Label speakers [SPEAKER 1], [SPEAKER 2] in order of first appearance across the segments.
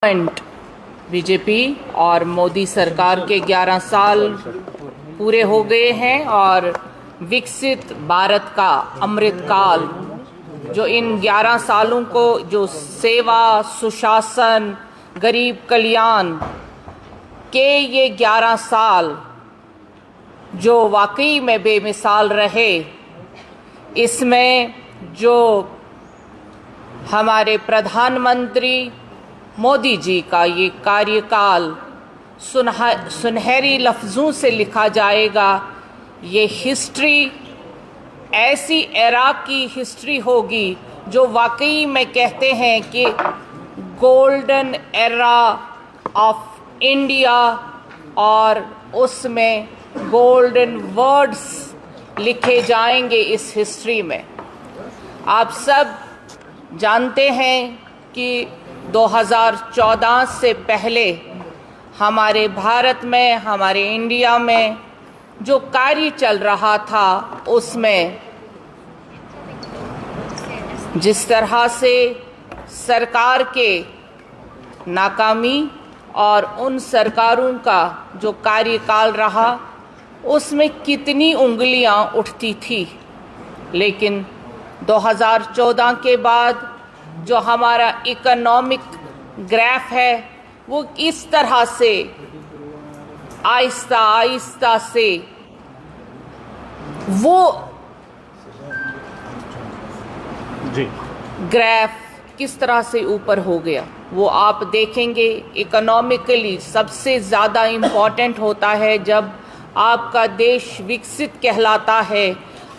[SPEAKER 1] Government BJP और मोदी सरकार के 11 साल पूरे हो गए हैं और विकसित भारत का अमृतकाल जो इन 11 सालों को जो सेवा, सुशासन, गरीब कल्याण के ये 11 साल जो वाकई में बेमिसाल रहे, इसमें जो हमारे प्रधानमंत्री मोदी जी का ये कार्यकाल सुनहरी लफ्ज़ों से लिखा जाएगा। ये हिस्ट्री ऐसी एरा की हिस्ट्री होगी जो वाकई में कहते हैं कि गोल्डन एरा ऑफ इंडिया, और उसमें गोल्डन वर्ड्स लिखे जाएंगे इस हिस्ट्री में। आप सब जानते हैं कि 2014 से पहले हमारे भारत में, हमारे इंडिया में जो कार्य चल रहा था, उसमें जिस तरह से सरकार के नाकामी और उन सरकारों का जो कार्यकाल रहा, उसमें कितनी उंगलियां उठती थी। लेकिन 2014 के बाद जो हमारा इकोनॉमिक ग्राफ है, वो इस तरह से आहिस्ता आहिस्ता से वो ग्राफ किस तरह से ऊपर हो गया, वो आप देखेंगे। इकोनॉमिकली सबसे ज़्यादा इम्पॉर्टेंट होता है जब आपका देश विकसित कहलाता है,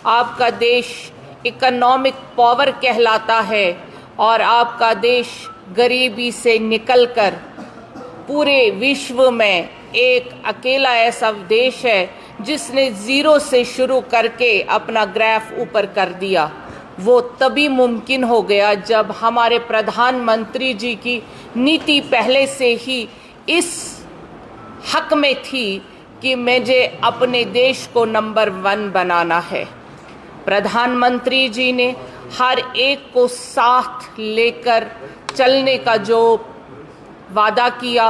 [SPEAKER 1] आपका देश इकोनॉमिक पावर कहलाता है और आपका देश गरीबी से निकलकर पूरे विश्व में एक अकेला ऐसा देश है जिसने ज़ीरो से शुरू करके अपना ग्राफ ऊपर कर दिया। वो तभी मुमकिन हो गया जब हमारे प्रधानमंत्री जी की नीति पहले से ही इस हक में थी कि मुझे अपने देश को नंबर 1 बनाना है। प्रधानमंत्री जी ने हर एक को साथ लेकर चलने का जो वादा किया,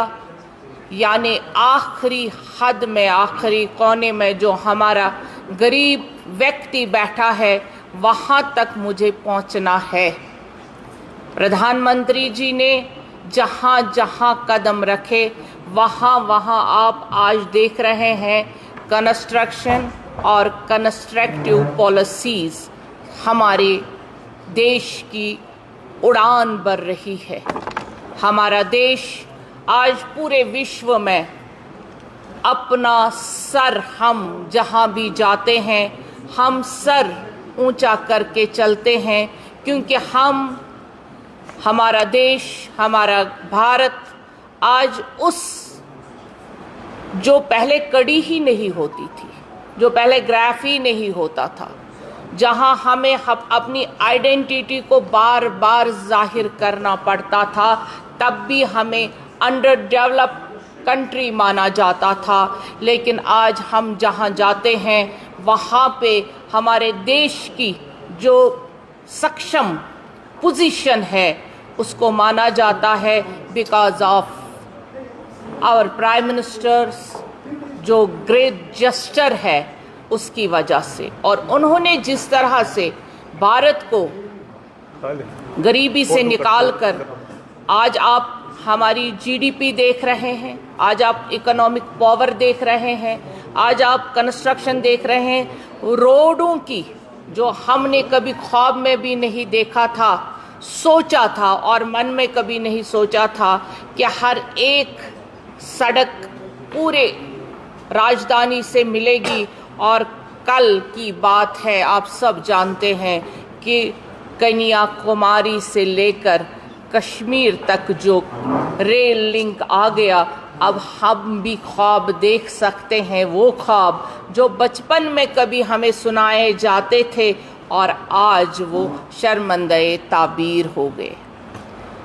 [SPEAKER 1] यानी आखिरी हद में, आखिरी कोने में जो हमारा गरीब व्यक्ति बैठा है, वहाँ तक मुझे पहुँचना है। प्रधानमंत्री जी ने जहाँ जहाँ कदम रखे, वहाँ वहाँ आप आज देख रहे हैं कंस्ट्रक्शन और कंस्ट्रक्टिव पॉलिसीज़ हमारे देश की उड़ान भर रही है। हमारा देश आज पूरे विश्व में अपना सर, हम जहाँ भी जाते हैं, हम सर ऊंचा करके चलते हैं, क्योंकि हमारा देश, हमारा भारत आज उस जो पहले कड़ी ही नहीं होती थी, जो पहले ग्राफ ही नहीं होता था, जहां हमें अपनी आइडेंटिटी को बार बार जाहिर करना पड़ता था, तब भी हमें अंडर डेवलप्ड कंट्री माना जाता था। लेकिन आज हम जहां जाते हैं, वहां पे हमारे देश की जो सक्षम पोजीशन है, उसको माना जाता है because of our prime ministers जो ग्रेट जेस्चर है, उसकी वजह से। और उन्होंने जिस तरह से भारत को गरीबी से निकालकर आज आप हमारी जीडीपी देख रहे हैं, आज आप इकोनॉमिक पावर देख रहे हैं, आज आप कंस्ट्रक्शन देख रहे हैं, रोडों की जो हमने कभी ख्वाब में भी नहीं देखा था, सोचा था और मन में कभी नहीं सोचा था कि हर एक सड़क पूरे राजधानी से मिलेगी। और कल की बात है, आप सब जानते हैं कि कन्याकुमारी से लेकर कश्मीर तक जो रेल लिंक आ गया। अब हम भी ख्वाब देख सकते हैं, वो ख्वाब जो बचपन में कभी हमें सुनाए जाते थे और आज वो शर्मंदे ताबीर हो गए।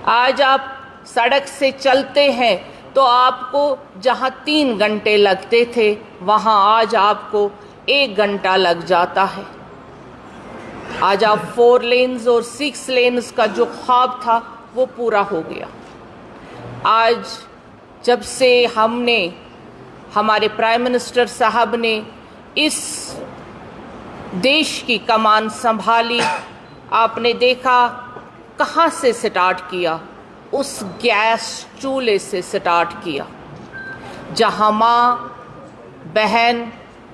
[SPEAKER 1] आज आप सड़क से चलते हैं तो आपको जहाँ 3 घंटे लगते थे, वहाँ आज आपको 1 घंटा लग जाता है। आज आप 4 लेन्स और 6 लेन्स का जो ख्वाब था, वो पूरा हो गया। आज जब से हमारे प्राइम मिनिस्टर साहब ने इस देश की कमान संभाली, आपने देखा कहाँ से स्टार्ट किया, उस गैस चूल्हे से स्टार्ट किया, जहाँ माँ बहन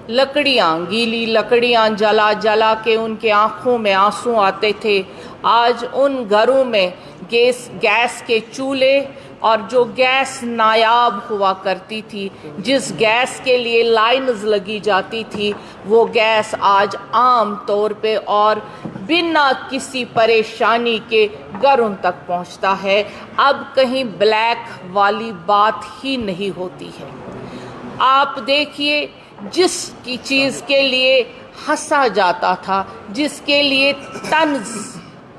[SPEAKER 1] गीली लकड़ियाँ जला जला के उनके आंखों में आंसू आते थे। आज उन घरों में गैस के चूल्हे, और जो गैस नायाब हुआ करती थी, जिस गैस के लिए लाइन्स लगी जाती थी, वो गैस आज आम तौर पे और बिना किसी परेशानी के घरों तक पहुंचता है। अब कहीं ब्लैक वाली बात ही नहीं होती है। आप देखिए, जिस की चीज़ के लिए हंसा जाता था, जिसके लिए तंज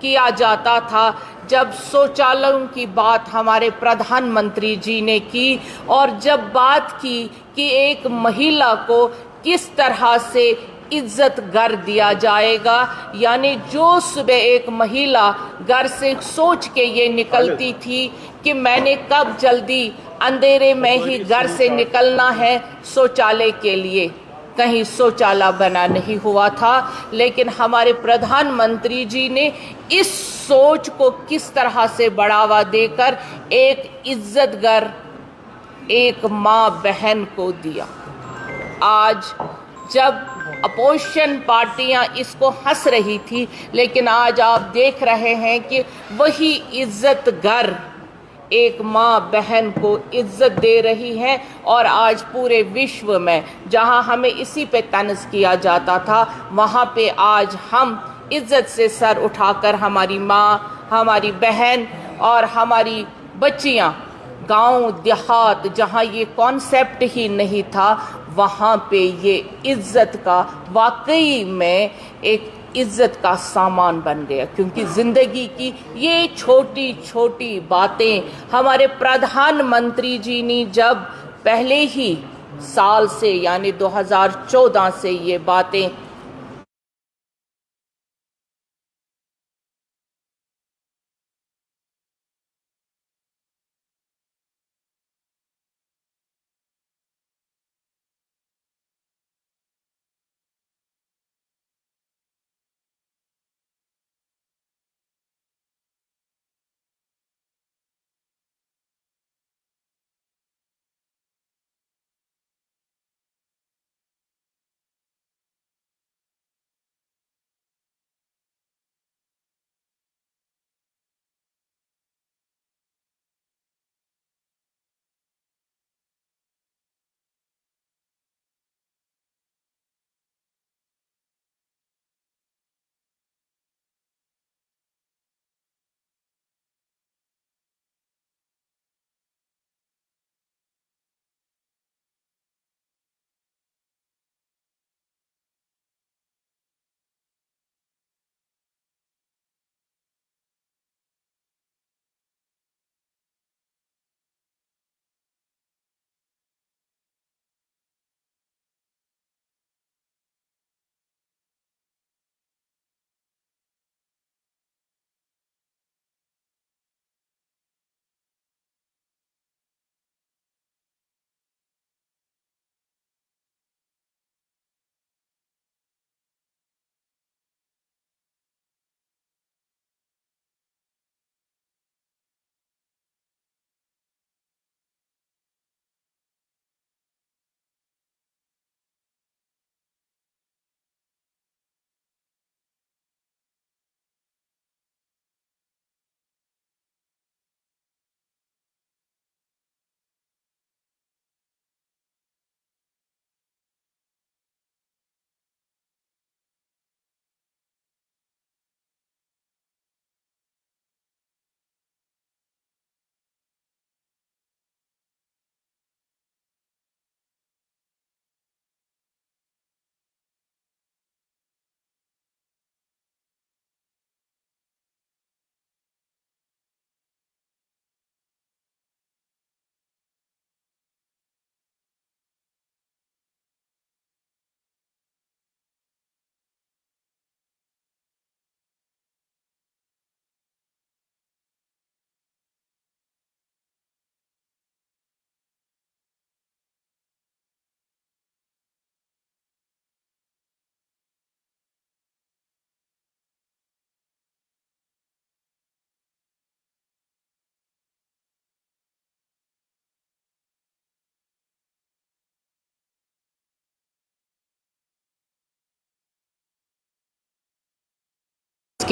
[SPEAKER 1] किया जाता था, जब शौचालयों की बात हमारे प्रधानमंत्री जी ने की, और जब बात की कि एक महिला को किस तरह से इज्जत घर दिया जाएगा, यानी जो सुबह एक महिला घर से सोच के ये निकलती थी कि मैंने कब जल्दी अंधेरे में ही घर से निकलना है शौचालय के लिए, कहीं शौचालय बना नहीं हुआ था। लेकिन हमारे प्रधानमंत्री जी ने इस सोच को किस तरह से बढ़ावा देकर एक इज्जत घर एक माँ बहन को दिया। आज जब अपोजिशन पार्टियां इसको हंस रही थी, लेकिन आज आप देख रहे हैं कि वही इज्जत घर एक माँ बहन को इज्जत दे रही है। और आज पूरे विश्व में जहां हमें इसी पे तंज किया जाता था, वहां पे आज हम इज्जत से सर उठाकर हमारी माँ, हमारी बहन और हमारी बच्चियां, गांव देहात जहां ये कॉन्सेप्ट ही नहीं था, वहां पे ये इज्जत का वाकई में एक इज्जत का सामान बन गया। क्योंकि जिंदगी की ये छोटी छोटी बातें हमारे प्रधानमंत्री जी ने जब पहले ही साल से यानी 2014 से ये बातें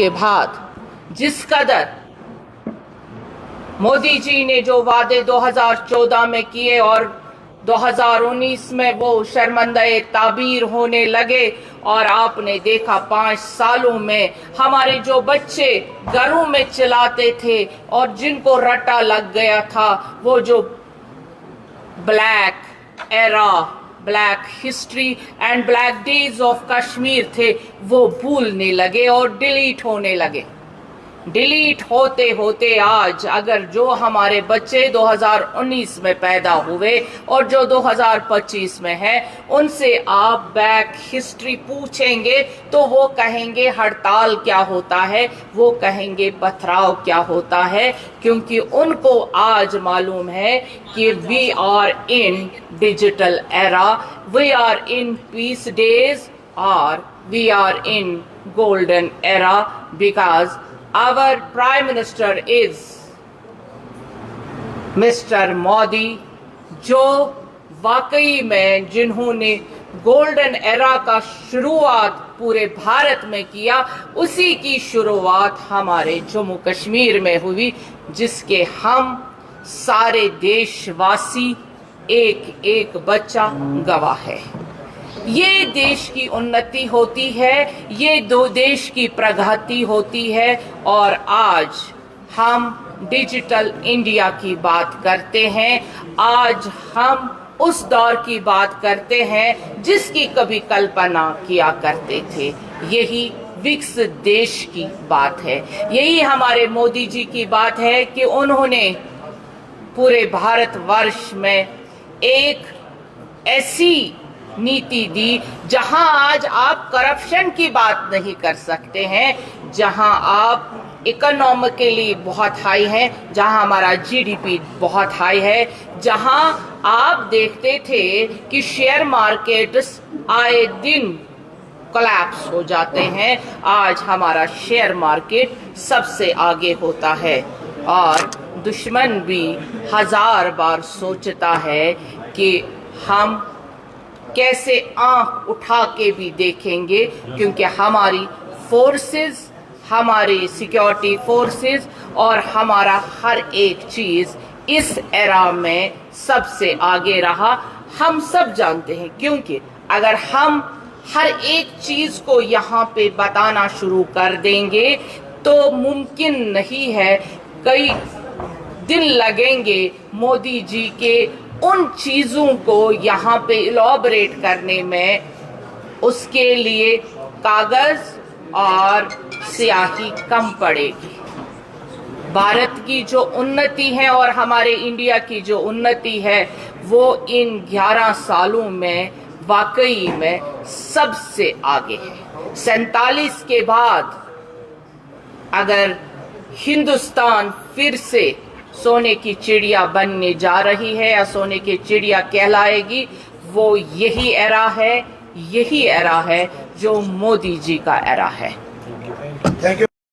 [SPEAKER 1] उसके बाद जिस कदर मोदी जी ने जो वादे 2014 में किए और 2019 में वो शर्मंदा-ए ताबीर होने लगे, और आपने देखा 5 सालों में हमारे जो बच्चे घरों में चिल्लाते थे और जिनको रट्टा लग गया था, वो जो black era, black history and black days of Kashmir थे, वो भूलने लगे और डिलीट होने लगे। डिलीट होते होते आज अगर जो हमारे बच्चे 2019 में पैदा हुए और जो 2025 में है, उनसे आप बैक हिस्ट्री पूछेंगे तो वो कहेंगे हड़ताल क्या होता है, वो कहेंगे पथराव क्या होता है, क्योंकि उनको आज मालूम है कि we are in digital era, we are in peace days और we are in golden era, because our Prime Minister is Mr. Modi, जो वाकई में जिन्होंने गोल्डन एरा का शुरुआत पूरे भारत में किया, उसी की शुरुआत हमारे जम्मू कश्मीर में हुई, जिसके हम सारे देशवासी एक एक बच्चा गवाह है। ये देश की उन्नति होती है, ये दो देश की प्रगति होती है, और आज हम डिजिटल इंडिया की बात करते हैं। आज हम उस दौर की बात करते हैं जिसकी कभी कल्पना किया करते थे। यही विकसित देश की बात है, यही हमारे मोदी जी की बात है कि उन्होंने पूरे भारतवर्ष में एक ऐसी नीति दी जहां आज आप करप्शन की बात नहीं कर सकते हैं, जहां आप इकोनॉमिकली बहुत हाई हैं, जहां हमारा जीडीपी बहुत हाई है, जहां आप देखते थे कि शेयर मार्केट्स आए दिन कोलैप्स हो जाते हैं, आज हमारा शेयर मार्केट सबसे आगे होता है। और दुश्मन भी 1000 बार सोचता है कि हम कैसे आंख उठा के भी देखेंगे, क्योंकि हमारी फोर्सेस, हमारी सिक्योरिटी फोर्सेस और हमारा हर एक चीज इस एरा में सबसे आगे रहा। हम सब जानते हैं, क्योंकि अगर हम हर एक चीज को यहाँ पे बताना शुरू कर देंगे तो मुमकिन नहीं है, कई दिन लगेंगे मोदी जी के उन चीजों को यहाँ पे इलॉबरेट करने में। उसके लिए कागज और स्याही कम पड़ेगी। भारत की जो उन्नति है और हमारे इंडिया की जो उन्नति है, वो इन 11 सालों में वाकई में सबसे आगे है। 47 के बाद अगर हिंदुस्तान फिर से सोने की चिड़िया बनने जा रही है या सोने की चिड़िया कहलाएगी, वो यही एरा है, यही एरा है जो मोदी जी का एरा है।